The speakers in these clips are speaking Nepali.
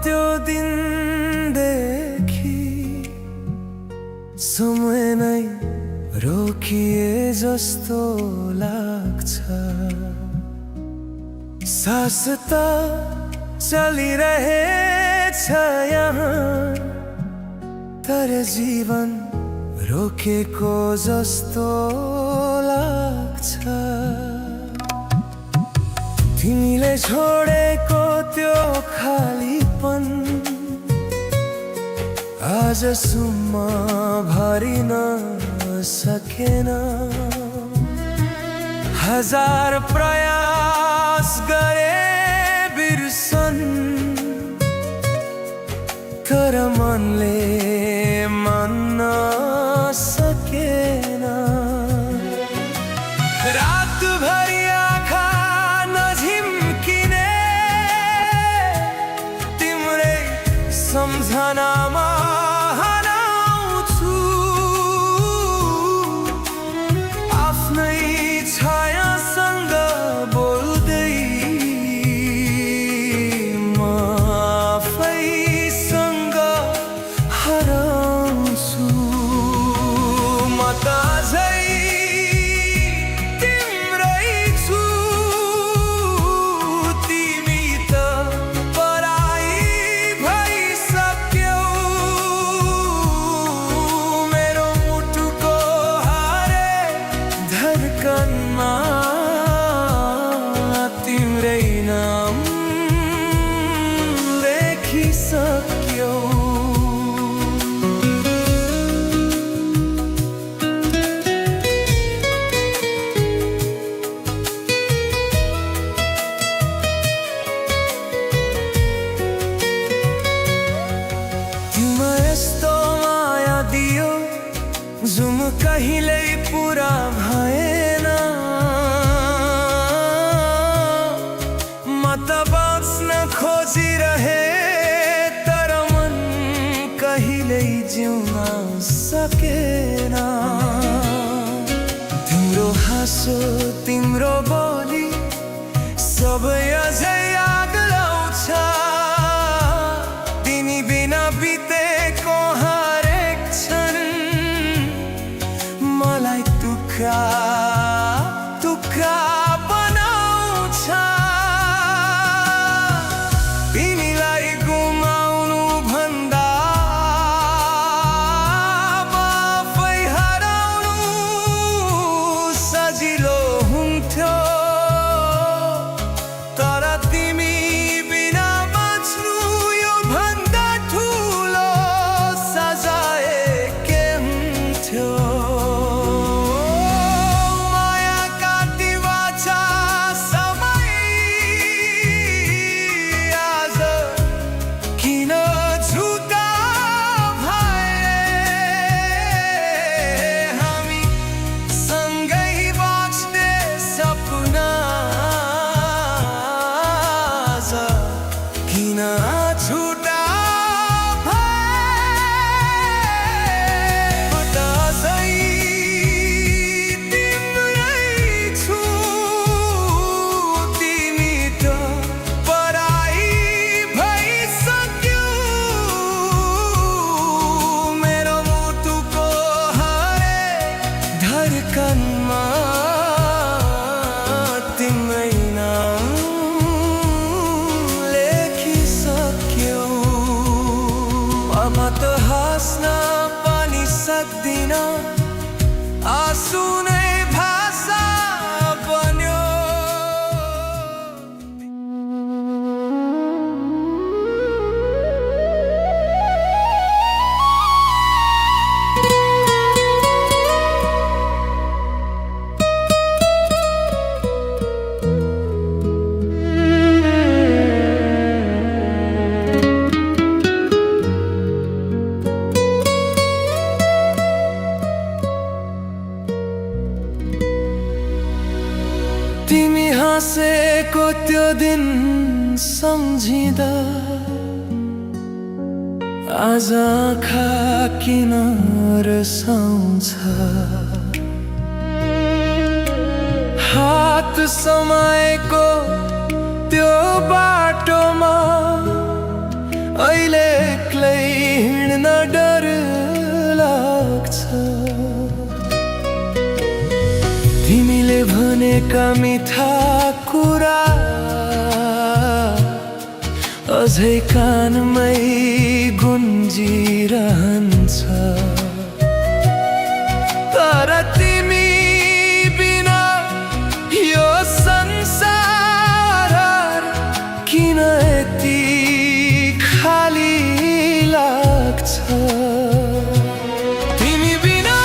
त्यो दिनदेखि समय नै रोकिए जस्तो लाग्छ। सास त चलिरहेछ यहाँ, तर जीवन रोकेको जस्तो लाग्छ। तिमीले छोडेको त्यो खालीपन आजसम्म भरिन सकेन। हजार प्रयास गरे बिर्सन, तर मनले मान्न सकेन। रातभरि आँखा नझिम्किने तिम्रै सम्झनामा हराउँछु। आफ्नै छायासँग बोल्दै म आफैसँग हराउँछु। म त अझै तिम्रै छु, तिमी त पराई भइसक्यौ। मेरो मुटुको हरेक धड्कनमा तिम्रै नाम लेखिसक्यौ। यस्तो माया दियो जुम कहिल्यै पुरा भएन। म त बाँच्न खोजिरहे, तर मन कहिल्यै जिउन सकेन। तिम्रो हाँसो तिम्रो बोली सबै अझै याद आउँछ। तिमी बिना बितेको हरेक क्षण मलाई टुक्रा टुक्रा बनाउँछ। तिमीलाई गुमाउनु भन्दा आफै हराउनु सजिलो हुन्थ्यो। तर तिमी बिना बाँच्नु यो भन्दा ठुलो सजाय के हुन्थ्यो। माया काटी वाचा समय आज किन झुटा भए। हामी सँगै बाँच्ने सपना आज किन छुटा भए। म त अझै तिम्रै छु, तिमी त पराई भइसक्यौ। मेरो मुटुको हरेक धड्कनमा तिम्रै नाम लेखिसक्यौ। अब त हाँस्न पनि सक्दिन, आँसु नै भाषा बन्यो। तिमी हाँसेको त्यो दिन सम्झिँदा आज आँखा किन रसाउँछ। हात समाएको त्यो बाटोमा अहिले एक्लै हिँड्न डर लाग्छ। तिमीले भनेका मिठा कुरा अझै कानमै गुन्जिरहन्छ। तर तिमी बिना यो संसार किन यति खाली लाग्छ? तिमी बिना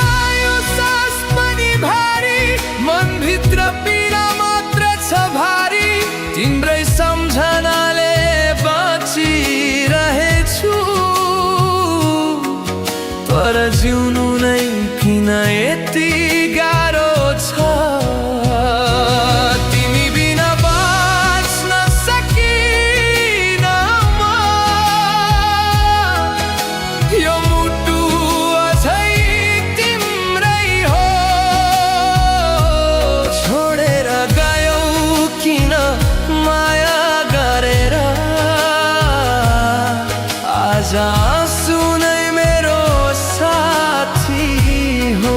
यो सास पनि भारी, मनभित्र पीडा मात्र छ भारी। तिम्रै सम्झनाले बाँचिरहेछु, तर जिउनु नै किन यति गाह्रो छ? तिमी बिना बाँच्न सकिन म, यो मुटु अझै तिम्रै हो। छोडेर गयौ किन माया गरेर, आज आँसु नै मेरो साथी हो।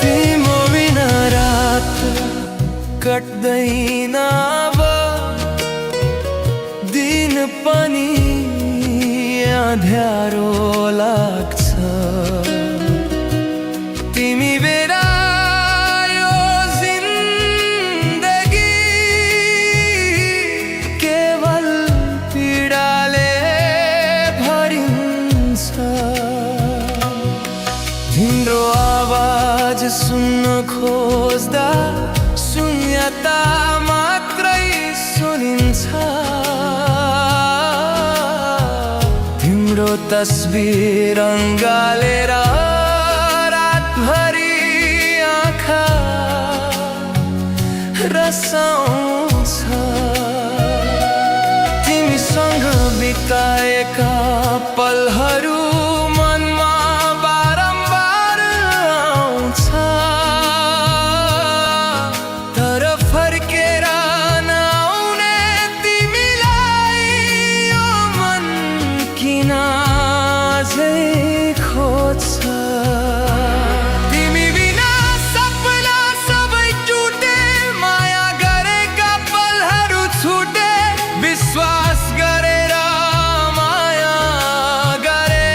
तिम्रो बिना रात कट्दैन अब, दिन पनि अँध्यारो लाग्छ। तिमी बिना यो जिन्दगी केवल पीडाले भरिन्छ। तिम्रो आवाज सुन्न खोज्दा शून्यता मात्रै सुनिन्छ। तिम्रो तस्बिर अँगालेर रातभरि आँखा रसाउँछ। तिमीसँग बिताएका पलहरू मनमा बारम्बार आउँछ। तर फर्केर नआउने तिमीलाई यो मन किन अझै खोज्छ? तिमी बिना सपना सबै टुटे, माया गरेका पलहरू छुटे। विश्वास गरेर माया गरे,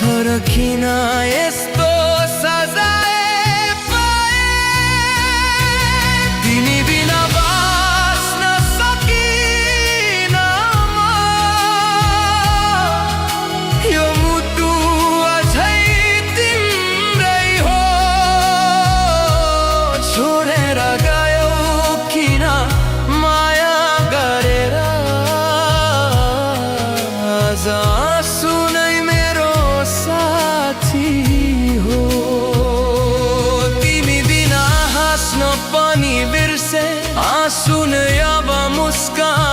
तर किन यस्तो सजाय पाए? तिमी बिना बाँच्न सकिन म, यो मुटु अझै तिम्रै हो। छोडेर गयौ किन माया गरेर, आज आँसु नै मेरो साथी हो। तिमी बिना हाँस्न पनि बिर्से, आँसु नै अब मुस्कान